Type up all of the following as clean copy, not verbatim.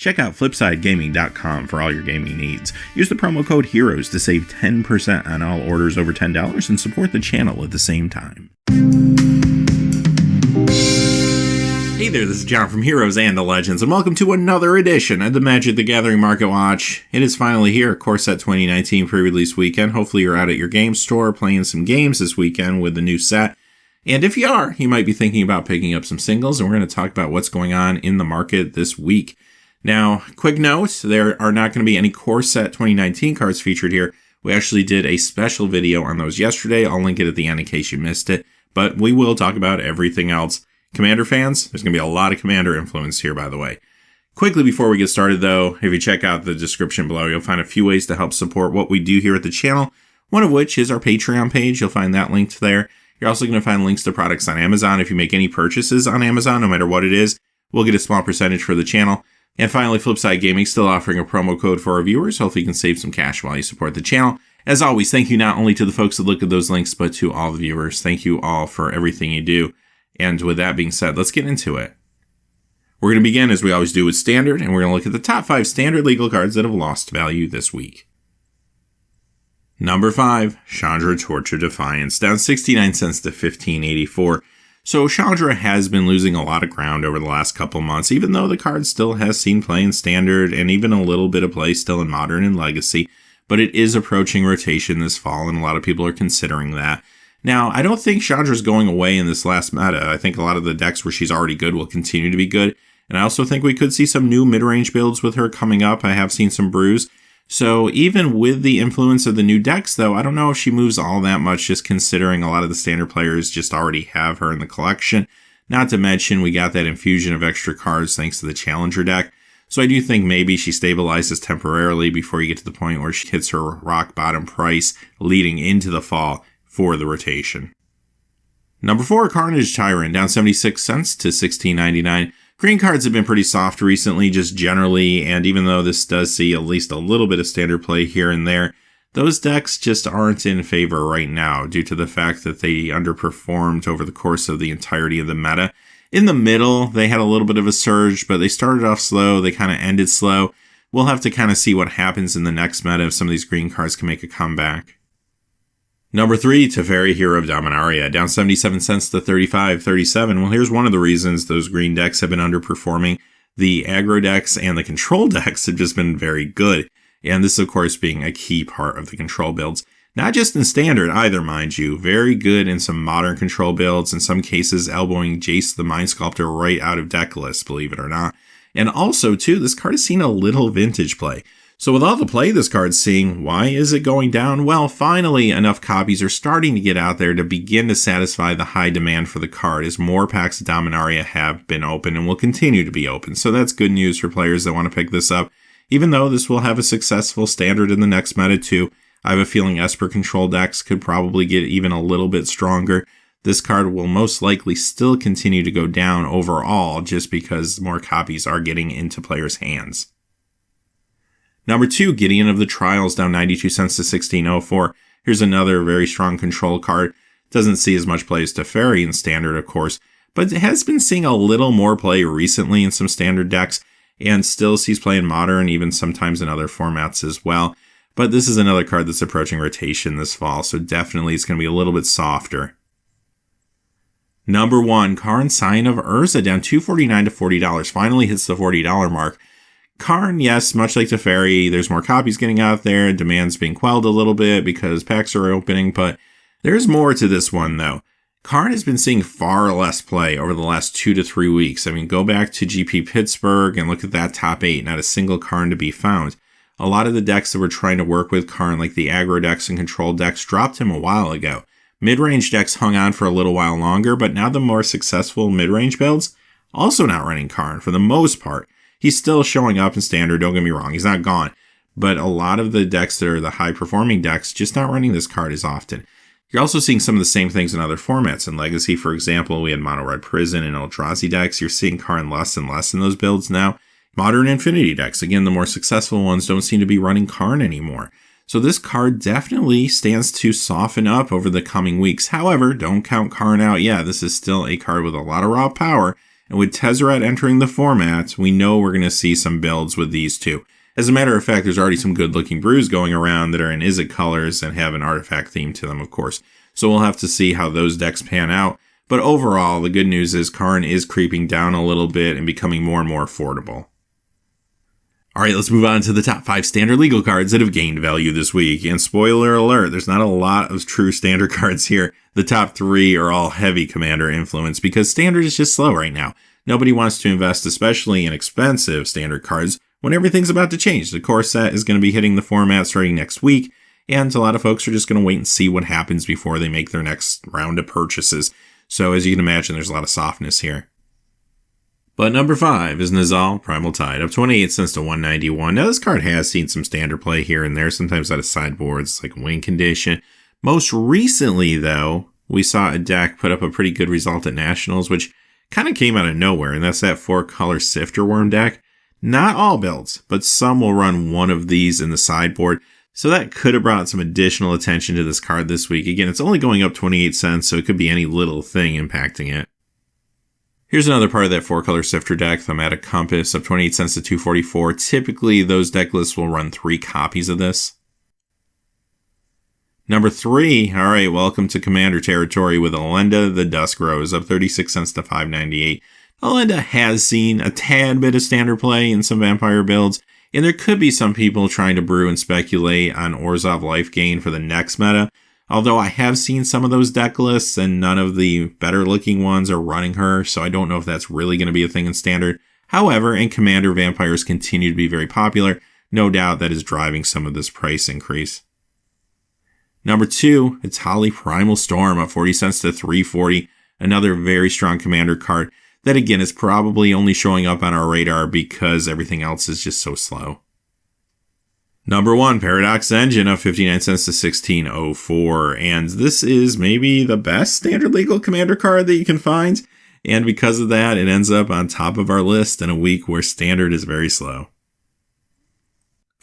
Check out FlipsideGaming.com for all your gaming needs. Use the promo code HEROES to save 10% on all orders over $10 and support the channel at the same time. Hey there, this is John from Heroes and the Legends, and welcome to another edition of the Magic the Gathering Market Watch. It is finally here, Core Set 2019 Prerelease Weekend. Hopefully you're out at your game store playing some games this weekend with the new set. And if you are, you might be thinking about picking up some singles, and we're going to talk about what's going on in the market this week. Now, quick note, there are not going to be any Core Set 2019 cards featured here. We actually did a special video on those yesterday. I'll link it at the end in case you missed it. But we will talk about everything else. Commander fans, there's going to be a lot of Commander influence here, by the way. Quickly before we get started, though, if you check out the description below, you'll find a few ways to help support what we do here at the channel, one of which is our Patreon page. You'll find that linked there. You're also going to find links to products on Amazon. If you make any purchases on Amazon, no matter what it is, we'll get a small percentage for the channel. And finally, Flipside Gaming still offering a promo code for our viewers. Hopefully you can save some cash while you support the channel. As always, thank you not only to the folks that look at those links, but to all the viewers. Thank you all for everything you do. And with that being said, let's get into it. We're going to begin, as we always do, with Standard, and we're going to look at the top 5 Standard legal cards that have lost value this week. Number 5, Chandra Torch of Defiance, down 69 cents to $15.84. So Chandra has been losing a lot of ground over the last couple months, even though the card still has seen play in Standard and even a little bit of play still in Modern and Legacy, but it is approaching rotation this fall, and a lot of people are considering that. Now, I don't think Chandra's going away in this last meta. I think a lot of the decks where she's already good will continue to be good, and I also think we could see some new mid-range builds with her coming up. I have seen some brews. So even with the influence of the new decks, though, I don't know if she moves all that much, just considering a lot of the Standard players just already have her in the collection. Not to mention, we got that infusion of extra cards thanks to the Challenger deck. So I do think maybe she stabilizes temporarily before you get to the point where she hits her rock bottom price leading into the fall for the rotation. Number 4, Carnage Tyrant, down 76 cents to $16.99. Green cards have been pretty soft recently, just generally, and even though this does see at least a little bit of Standard play here and there, those decks just aren't in favor right now due to the fact that they underperformed over the course of the entirety of the meta. In the middle, they had a little bit of a surge, but they started off slow, they kind of ended slow. We'll have to kind of see what happens in the next meta if some of these green cards can make a comeback. Number 3, Teferi, Hero of Dominaria, down 77 cents to $35.37. Well, here's one of the reasons those green decks have been underperforming. The aggro decks and the control decks have just been very good. And this, of course, being a key part of the control builds. Not just in Standard either, mind you. Very good in some modern control builds. In some cases, elbowing Jace the Mind Sculptor right out of deck lists, believe it or not. And also, too, this card has seen a little vintage play. So with all the play this card's seeing, why is it going down? Well, finally, enough copies are starting to get out there to begin to satisfy the high demand for the card as more packs of Dominaria have been open and will continue to be open. So that's good news for players that want to pick this up. Even though this will have a successful Standard in the next meta too, I have a feeling Esper control decks could probably get even a little bit stronger. This card will most likely still continue to go down overall just because more copies are getting into players' hands. Number 2, Gideon of the Trials, down 92 cents to $16.04. Here's another very strong control card. Doesn't see as much play as Teferi in Standard, of course, but it has been seeing a little more play recently in some Standard decks, and still sees play in Modern, even sometimes in other formats as well. But this is another card that's approaching rotation this fall, so definitely it's going to be a little bit softer. Number 1, Karn, Scion of Urza, down $2.49 to $40. Finally hits the $40 mark. Karn, yes, much like Teferi, there's more copies getting out there, demand's being quelled a little bit because packs are opening, but there's more to this one, though. Karn has been seeing far less play over the last 2 to 3 weeks. I mean, go back to GP Pittsburgh and look at that top 8, not a single Karn to be found. A lot of the decks that were trying to work with Karn, like the aggro decks and control decks, dropped him a while ago. Mid-range decks hung on for a little while longer, but now the more successful mid-range builds, also not running Karn for the most part. He's still showing up in Standard, don't get me wrong, he's not gone. But a lot of the decks that are the high-performing decks just not running this card as often. You're also seeing some of the same things in other formats. In Legacy, for example, we had Mono Red Prison and Eldrazi decks. You're seeing Karn less and less in those builds now. Modern Infinity decks, again, the more successful ones don't seem to be running Karn anymore. So this card definitely stands to soften up over the coming weeks. However, don't count Karn out yet. This is still a card with a lot of raw power, And with Tezzeret entering the format, we know we're going to see some builds with these two. As a matter of fact, there's already some good looking brews going around that are in Izzet colors and have an artifact theme to them, of course. So we'll have to see how those decks pan out. But overall, the good news is Karn is creeping down a little bit and becoming more and more affordable. Alright, let's move on to the top 5 standard legal cards that have gained value this week. And spoiler alert, there's not a lot of true standard cards here. The top 3 are all heavy commander influence because standard is just slow right now. Nobody wants to invest, especially in expensive standard cards, when everything's about to change. The core set is going to be hitting the format starting next week, and a lot of folks are just going to wait and see what happens before they make their next round of purchases. So as you can imagine, there's a lot of softness here. But number 5 is Nizal Primal Tide, up 28 cents to 191. Now this card has seen some standard play here and there, sometimes out of sideboards, like win condition. Most recently, though, we saw a deck put up a pretty good result at Nationals, which kind of came out of nowhere, and that's that 4-color Sifter Worm deck. Not all builds, but some will run one of these in the sideboard, so that could have brought some additional attention to this card this week. Again, it's only going up 28 cents, so it could be any little thing impacting it. Here's another part of that 4-color Sifter deck, Thematic Compass, up 28 cents to 244. Typically, those deck lists will run 3 copies of this. Number 3, alright, welcome to Commander territory with Elenda the Dusk Rose, up 36 cents to 598. Elenda has seen a tad bit of standard play in some Vampire builds, and there could be some people trying to brew and speculate on Orzhov Life Gain for the next meta. Although I have seen some of those deck lists, and none of the better looking ones are running her, so I don't know if that's really going to be a thing in Standard. However, in Commander, Vampires continue to be very popular. No doubt that is driving some of this price increase. Number 2, it's Holly Primal Storm, up 40 cents to 340. Another very strong Commander card that, again, is probably only showing up on our radar because everything else is just so slow. Number 1, Paradox Engine, up 59 cents to 1604, and this is maybe the best standard legal commander card that you can find, and because of that, it ends up on top of our list in a week where standard is very slow.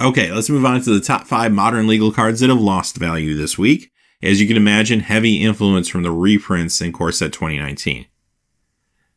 Okay, let's move on to the top 5 modern legal cards that have lost value this week. As you can imagine, heavy influence from the reprints in Core Set 2019.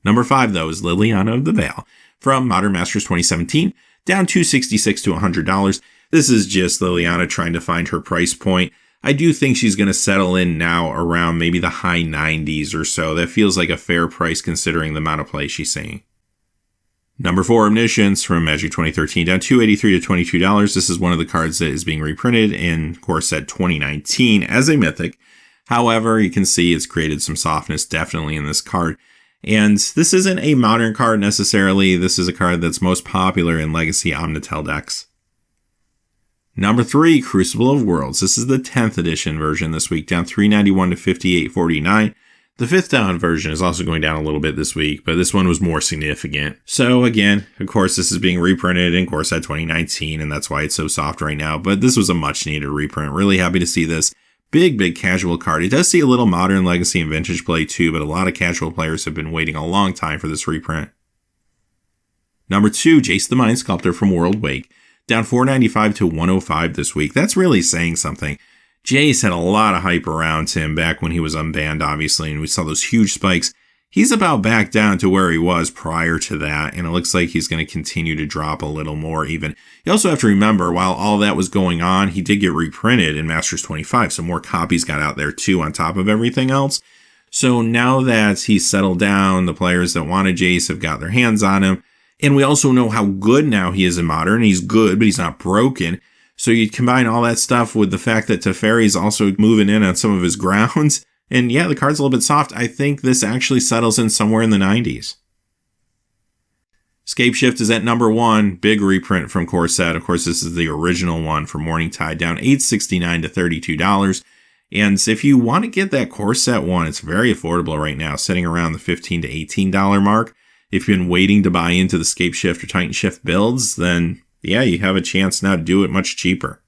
Number 5, though, is Liliana of the Veil, from Modern Masters 2017, down $266 to $100. This is just Liliana trying to find her price point. I do think she's going to settle in now around maybe the high 90s or so. That feels like a fair price considering the amount of play she's seeing. Number 4, Omniscience from Magic 2013, down $283 to $22. This is one of the cards that is being reprinted in Core Set 2019 as a Mythic. However, you can see it's created some softness definitely in this card. And this isn't a modern card necessarily. This is a card that's most popular in Legacy Omnitel decks. Number 3, Crucible of Worlds. This is the 10th edition version this week, down $391 to $58.49. The 5th down version is also going down a little bit this week, but this one was more significant. So again, of course, this is being reprinted in Core Set 2019, and that's why it's so soft right now. But this was a much needed reprint. Really happy to see this. Big casual card. It does see a little modern Legacy and Vintage play too, but a lot of casual players have been waiting a long time for this reprint. Number 2, Jace the Mind Sculptor from World Wake. Down $495 to $105 this week. That's really saying something. Jace had a lot of hype around him back when he was unbanned, obviously, and we saw those huge spikes. He's about back down to where he was prior to that, and it looks like he's going to continue to drop a little more even. You also have to remember, while all that was going on, he did get reprinted in Masters 25, so more copies got out there too on top of everything else. So now that he's settled down, the players that wanted Jace have got their hands on him. And we also know how good now he is in Modern. He's good, but he's not broken. So you combine all that stuff with the fact that Teferi's also moving in on some of his grounds. And yeah, the card's a little bit soft. I think this actually settles in somewhere in the 90s. Scapeshift is at number 1. Big reprint from Core Set. Of course, this is the original one for Morningtide, down $869 to $32. And if you want to get that Core Set one, it's very affordable right now, sitting around the $15 to $18 mark. If you've been waiting to buy into the Scapeshift or Titan Shift builds, then yeah, you have a chance now to do it much cheaper.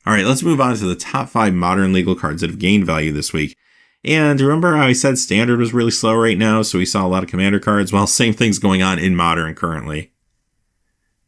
Alright, let's move on to the top 5 modern legal cards that have gained value this week. And remember how I said Standard was really slow right now, so we saw a lot of Commander cards? Well, same thing's going on in Modern currently.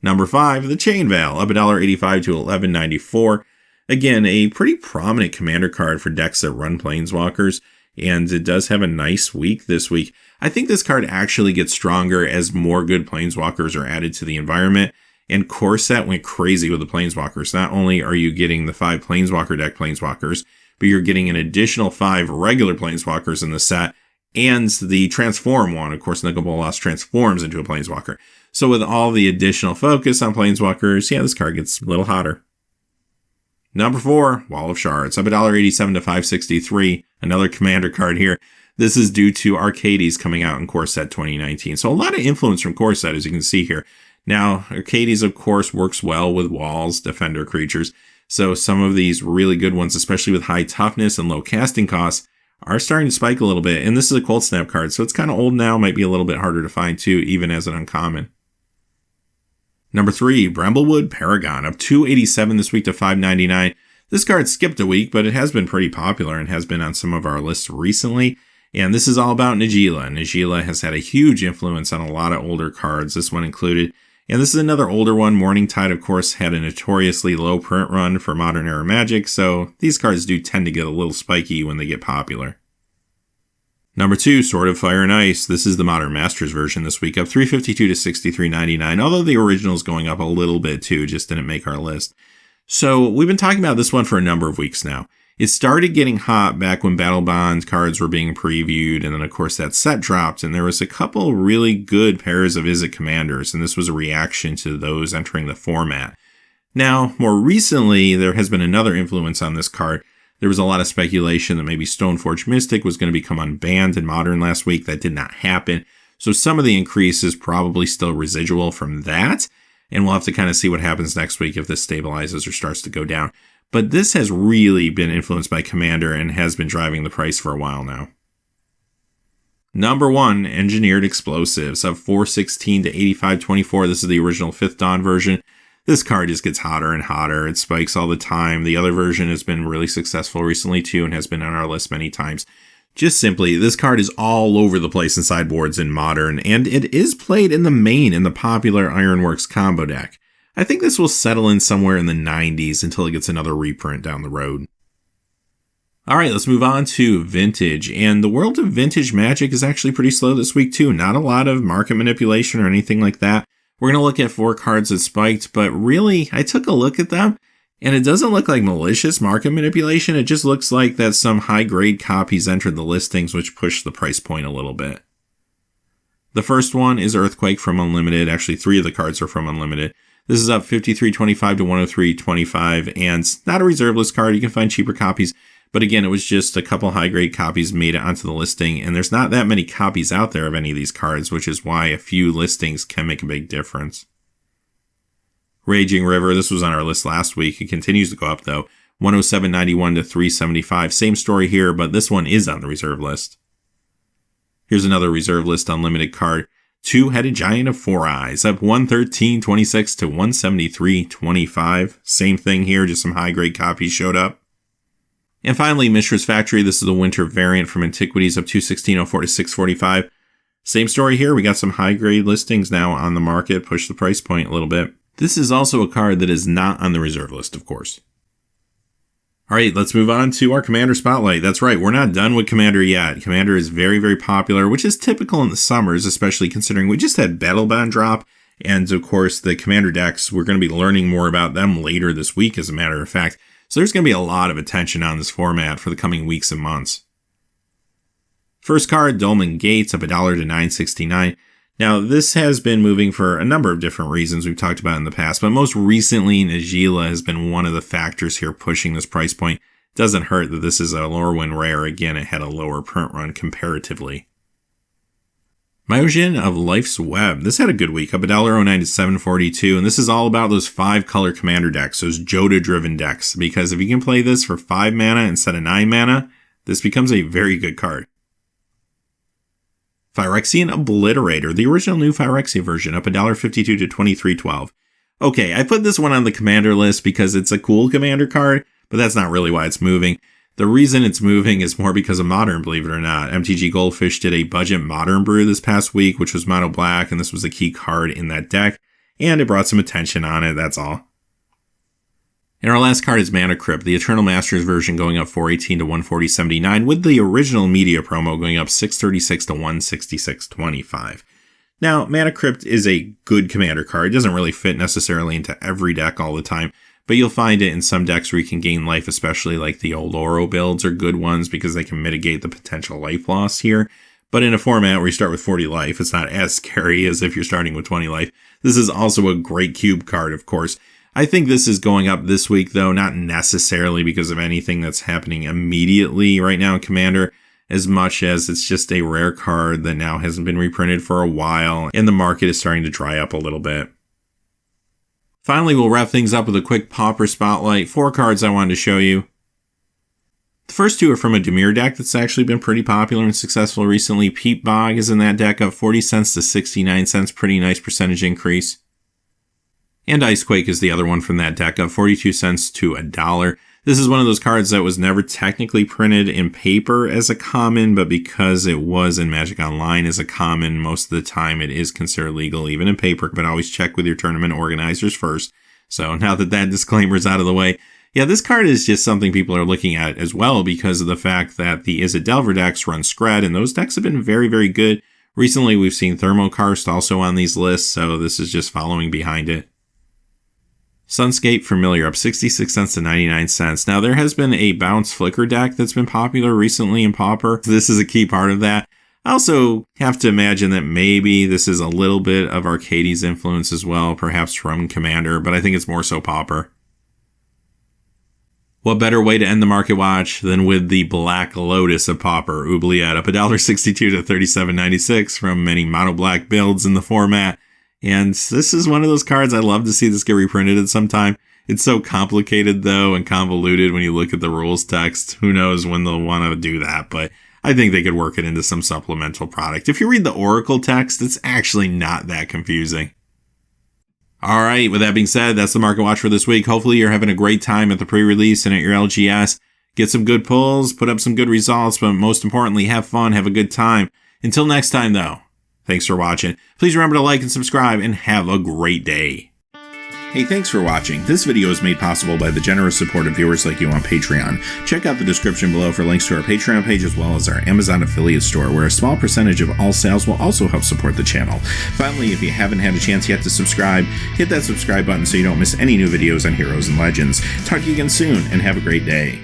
Number 5, the Chain Veil, up $1.85 to $11.94. Again, a pretty prominent Commander card for decks that run Planeswalkers. And it does have a nice week this week. I think this card actually gets stronger as more good Planeswalkers are added to the environment. And Core Set went crazy with the Planeswalkers. Not only are you getting the 5 Planeswalker deck Planeswalkers, but you're getting an additional 5 regular Planeswalkers in the set, and the Transform one. Of course, Nicol Bolas transforms into a Planeswalker. So with all the additional focus on Planeswalkers, yeah, this card gets a little hotter. Number 4, Wall of Shards, up $1.87 to $5.63. Another Commander card here. This is due to Arcades coming out in Core Set 2019. So a lot of influence from Core Set, as you can see here. Now, Arcades, of course, works well with walls, defender creatures. So some of these really good ones, especially with high toughness and low casting costs, are starting to spike a little bit. And this is a Cold Snap card, so it's kind of old now, might be a little bit harder to find too, even as an uncommon. Number 3, Bramblewood Paragon, up $2.87 this week to $5.99. This card skipped a week, but it has been pretty popular and has been on some of our lists recently. And this is all about Najeela. Najeela has had a huge influence on a lot of older cards, this one included. And this is another older one. Morning Tide, of course, had a notoriously low print run for Modern Era Magic, so these cards do tend to get a little spiky when they get popular. Number 2, Sword of Fire and Ice. This is the Modern Masters version this week, up $3.52 to $63.99, although the original is going up a little bit too, just didn't make our list. So we've been talking about this one for a number of weeks now. It started getting hot back when Battle Bond cards were being previewed, and then of course that set dropped, and there was a couple really good pairs of Izzet Commanders, and this was a reaction to those entering the format. Now, more recently, there has been another influence on this card. There was a lot of speculation that maybe Stoneforge Mystic was going to become unbanned in Modern last week. That did not happen. So some of the increase is probably still residual from that. And we'll have to kind of see what happens next week if this stabilizes or starts to go down. But this has really been influenced by Commander and has been driving the price for a while now. Number 1, Engineered Explosives, up $4.16 to $85.24. This is the original 5th Dawn version. This card just gets hotter and hotter. It spikes all the time. The other version has been really successful recently too and has been on our list many times. Just simply, this card is all over the place in sideboards in Modern, and it is played in the main in the popular Ironworks combo deck. I think this will settle in somewhere in the 90s until it gets another reprint down the road. Alright, let's move on to Vintage, and the world of Vintage Magic is actually pretty slow this week too. Not a lot of market manipulation or anything like that. We're going to look at 4 cards that spiked, but really, I took a look at them, and it doesn't look like malicious market manipulation. It just looks like that some high-grade copies entered the listings, which pushed the price point a little bit. The first one is Earthquake from Unlimited. Actually, 3 of the cards are from Unlimited. This is up $53.25 to $103.25, and it's not a reserve list card. You can find cheaper copies, but again, it was just a couple high-grade copies made it onto the listing, and there's not that many copies out there of any of these cards, which is why a few listings can make a big difference. Raging River, this was on our list last week. It continues to go up, though. $107.91 to $375. Same story here, but this one is on the reserve list. Here's another reserve list unlimited card. Two-Headed Giant of 4 Eyes, up $113.26 to $173.25. Same thing here, just some high-grade copies showed up. And finally, Mishra's Factory. This is the winter variant from Antiquities, up $216.04 to $645. Same story here. We got some high-grade listings now on the market, push the price point a little bit. This is also a card that is not on the reserve list, of course. All right, let's move on to our Commander Spotlight. That's right, we're not done with Commander yet. Commander is very, very popular, which is typical in the summers, especially considering we just had Battlebond drop. And of course, the Commander decks, we're going to be learning more about them later this week, as a matter of fact. So there's going to be a lot of attention on this format for the coming weeks and months. First card, Dolmen Gates, up $1 to $9.69. Now, this has been moving for a number of different reasons we've talked about in the past, but most recently, Najeela has been one of the factors here pushing this price point. Doesn't hurt that this is a Lorwyn rare. Again, it had a lower print run comparatively. Myojin of Life's Web. This had a good week, up $1.09 to $7.42, and this is all about those 5-color commander decks, those Joda-driven decks, because if you can play this for 5 mana instead of 9 mana, this becomes a very good card. Phyrexian Obliterator, the original new Phyrexia version, up $1.52 to $23.12. Okay, I put this one on the commander list because it's a cool commander card, but that's not really why it's moving. The reason it's moving is more because of Modern, believe it or not. MTG Goldfish did a budget Modern brew this past week, which was mono black, and this was a key card in that deck, and it brought some attention on it, that's all. And our last card is Mana Crypt, the Eternal Masters version going up 418 to 140.79, with the original media promo going up 636 to 166.25. Now, Mana Crypt is a good commander card. It doesn't really fit necessarily into every deck all the time, but you'll find it in some decks where you can gain life, especially like the old Oro builds are good ones because they can mitigate the potential life loss here. But in a format where you start with 40 life, it's not as scary as if you're starting with 20 life. This is also a great cube card, of course. I think this is going up this week, though, not necessarily because of anything that's happening immediately right now in Commander, as much as it's just a rare card that now hasn't been reprinted for a while, and the market is starting to dry up a little bit. Finally, we'll wrap things up with a quick Pauper Spotlight. 4 cards I wanted to show you. The first 2 are from a Dimir deck that's actually been pretty popular and successful recently. Peat Bog is in that deck, up 40 cents to 69 cents, pretty nice percentage increase. And Icequake is the other one from that deck, up 42 cents to $1. This is one of those cards that was never technically printed in paper as a common, but because it was in Magic Online as a common, most of the time it is considered legal, even in paper, but always check with your tournament organizers first. So now that disclaimer is out of the way, yeah, this card is just something people are looking at as well because of the fact that the Izzet Delver decks run Scred, and those decks have been very, very good. Recently, we've seen Thermokarst also on these lists, so this is just following behind it. Sunscape Familiar up 66 cents to 99 cents. Now, there has been a Bounce Flicker deck that's been popular recently in Pauper. This is a key part of that. I also have to imagine that maybe this is a little bit of Arcades influence as well, perhaps from Commander, but I think it's more so Pauper. What better way to end the market watch than with the Black Lotus of Pauper? Oubliette up $1.62 to $37.96 from many mono black builds in the format. And this is one of those cards I'd love to see this get reprinted at some time. It's so complicated, though, and convoluted when you look at the rules text. Who knows when they'll want to do that, but I think they could work it into some supplemental product. If you read the Oracle text, it's actually not that confusing. All right, with that being said, that's the market watch for this week. Hopefully you're having a great time at the pre-release and at your LGS. Get some good pulls, put up some good results, but most importantly, have fun, have a good time. Until next time, though. Thanks for watching. Please remember to like and subscribe, and have a great day. Hey, thanks for watching. This video is made possible by the generous support of viewers like you on Patreon. Check out the description below for links to our Patreon page as well as our Amazon affiliate store, where a small percentage of all sales will also help support the channel. Finally, if you haven't had a chance yet to subscribe, hit that subscribe button so you don't miss any new videos on Heroes and Legends. Talk to you again soon, and have a great day.